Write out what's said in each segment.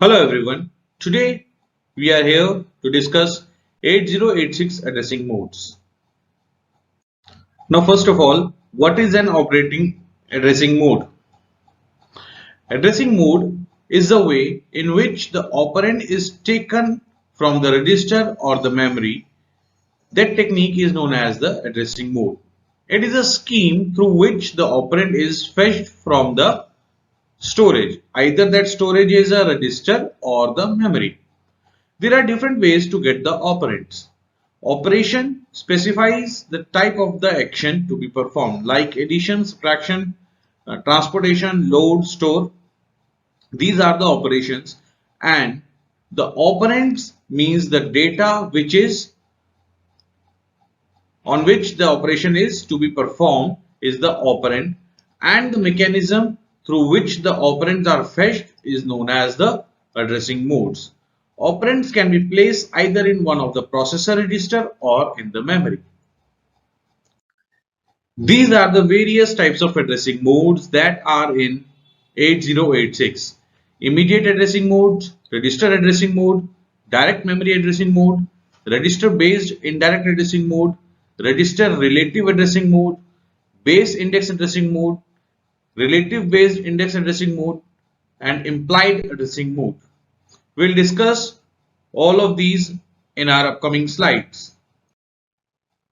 Hello everyone. Today we are here to discuss 8086 addressing modes. Now first of all, what is an operating addressing mode? Addressing mode is the way in which the operand is taken from the register or the memory. That technique is known as the addressing mode. It is a scheme through which the operand is fetched from the storage. Either that storage is a register or the memory. There are different ways to get the operands. Operation specifies the type of the action to be performed, like addition, subtraction, transportation, load, store. These are the operations, and the operands means the data which is on which the operation is to be performed is the operand, and the mechanism through which the operands are fetched is known as the addressing modes. Operands can be placed either in one of the processor register or in the memory. These are the various types of addressing modes that are in 8086. Immediate addressing modes, register addressing mode, direct memory addressing mode, register based indirect addressing mode, register relative addressing mode, base index addressing mode, relative based index addressing mode, and implied addressing mode. We'll discuss all of these in our upcoming slides.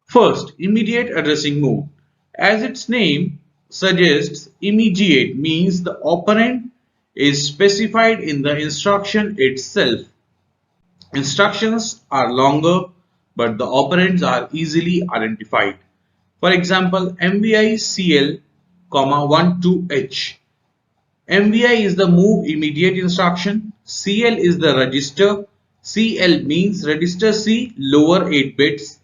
First, immediate addressing mode. As its name suggests, immediate means the operand is specified in the instruction itself. Instructions are longer, but the operands are easily identified. For example, MVI CL, 12H. MVI is the move immediate instruction. CL is the register. CL means register C lower 8 bits.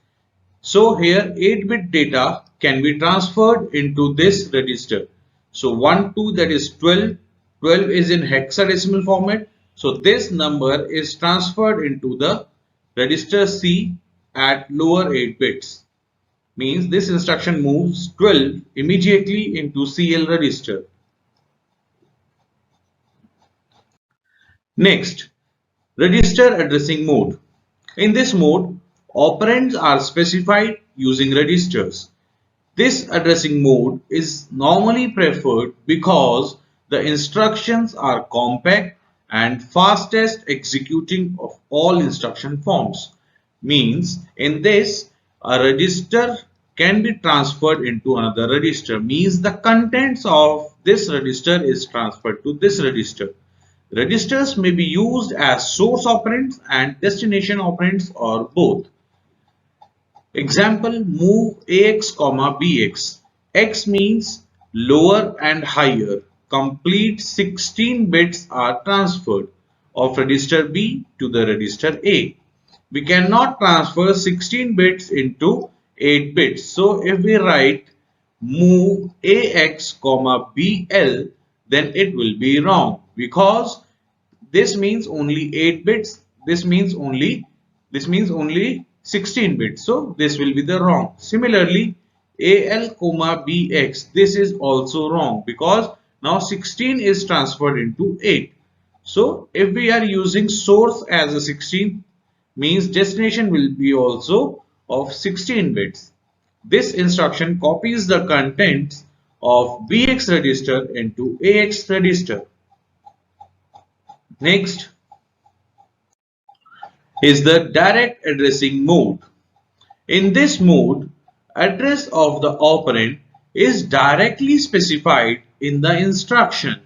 So here 8-bit data can be transferred into this register. So 1, 2, that is 12. 12 is in hexadecimal format. So this number is transferred into the register C at lower 8 bits. Means this instruction moves 12 immediately into CL register. Next, register addressing mode. In this mode, operands are specified using registers. This addressing mode is normally preferred because the instructions are compact and fastest executing of all instruction forms. Means in this, a register can be transferred into another register. Means the contents of this register is transferred to this register. Registers may be used as source operands and destination operands or both. Example, move AX, BX. X means lower and higher. Complete 16 bits are transferred of register B to the register A. We cannot transfer 16 bits into 8 bits. So if we write move AX, BL, then it will be wrong because this means only 8 bits. This means only 16 bits. So this will be the wrong. Similarly, AL, BX, this is also wrong because now 16 is transferred into 8. So if we are using source as a 16, means destination will be also of 16 bits. This instruction copies the contents of BX register into AX register. Next is the direct addressing mode. In this mode, address of the operand is directly specified in the instruction.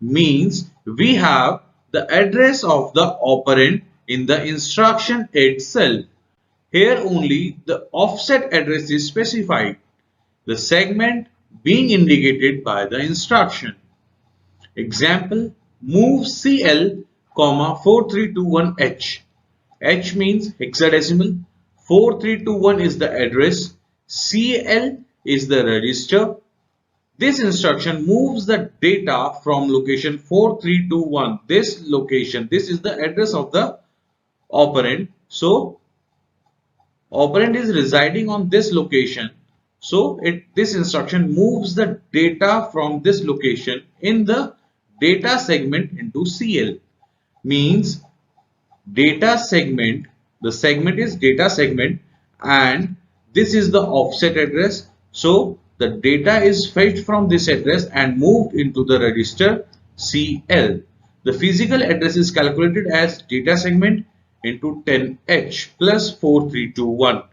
Means we have the address of the operand in the instruction itself. Here only the offset address is specified, the segment being indicated by the instruction. Example, move CL, 4321H. H means hexadecimal, 4321 is the address, CL is the register. This instruction moves the data from location 4321. This location, this is the address of the operand. So operand is residing on this location. So this instruction moves the data from this location in the data segment into CL. means data segment. The segment is data segment, and this is the offset address. So the data is fetched from this address and moved into the register CL. The physical address is calculated as data segment into 10H plus 4321.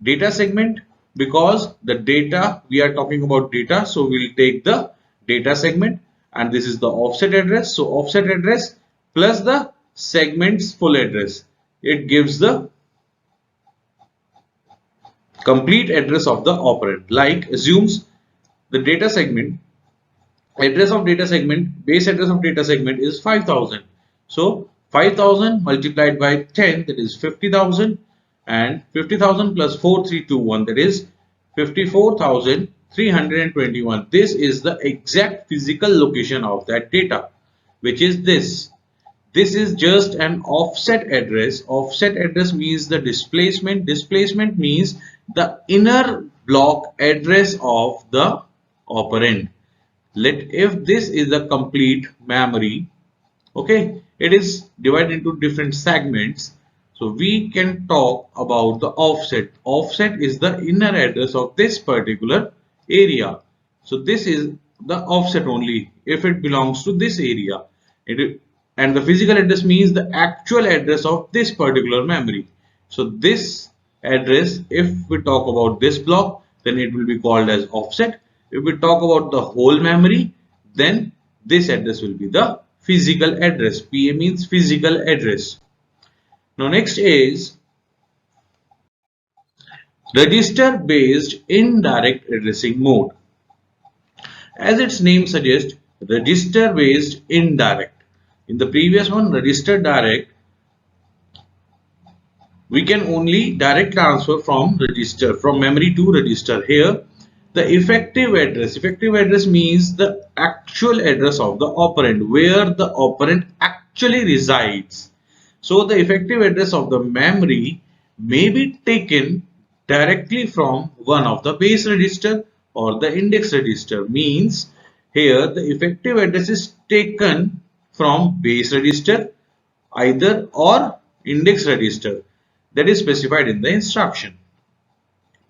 Data segment, because the data, we are talking about data, so we'll take the data segment, and this is the offset address. So offset address plus the segment's full address, it gives the complete address of the operand. Like, assumes the data segment, address of data segment, base address of data segment is 5000. So 5000 multiplied by 10, that is 50,000, and 50,000 plus 4321, that is 54,321. This is the exact physical location of that data, which is this. This is just an offset address. Offset address means the displacement. Displacement means the inner block address of the operand. If this is a complete memory, okay, it is divided into different segments, so we can talk about the offset. Offset is the inner address of this particular area. So this is the offset only if it belongs to this area. And the physical address means the actual address of this particular memory. So this address, if we talk about this block, then it will be called as offset. If we talk about the whole memory, then this address will be the physical address. PA means physical address. Now next is register based indirect addressing mode. As its name suggests, register based indirect. In the previous one, register direct, we can only direct transfer from register, from memory to register. Here the effective address means the actual address of the operand, where the operand actually resides. So the effective address of the memory may be taken directly from one of the base register or the index register. Means here the effective address is taken from base register either or index register, that is specified in the instruction.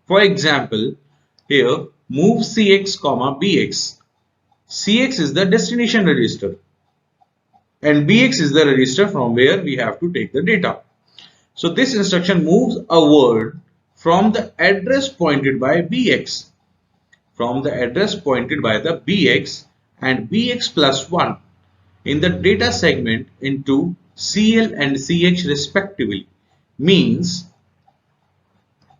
For example, here move CX, BX. CX is the destination register and BX is the register from where we have to take the data. So this instruction moves a word from the address pointed by BX, from the address pointed by the BX and BX plus 1 in the data segment into CL and CH respectively. Means,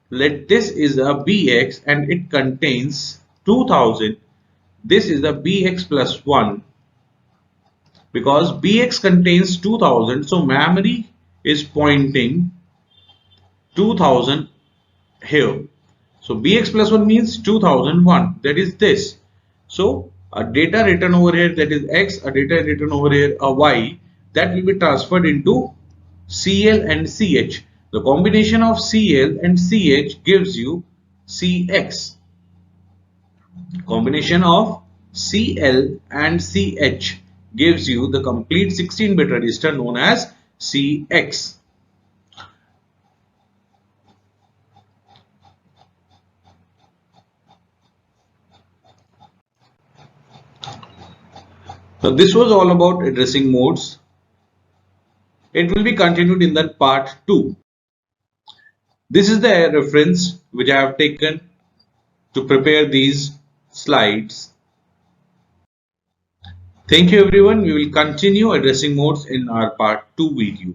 let this is a BX and it contains 2000. This is the BX plus 1 because BX contains 2000. So memory is pointing 2000 here. So BX plus 1 means 2001. That is this. So a data written over here, that is X, a data written over here, a Y, that will be transferred into CL and CH. The combination of CL and CH gives you CX. Combination of CL and CH gives you the complete 16-bit register known as CX. So this was all about addressing modes. It will be continued in that part 2. This is the reference which I have taken to prepare these slides. Thank you everyone. We will continue addressing modes in our part 2 video.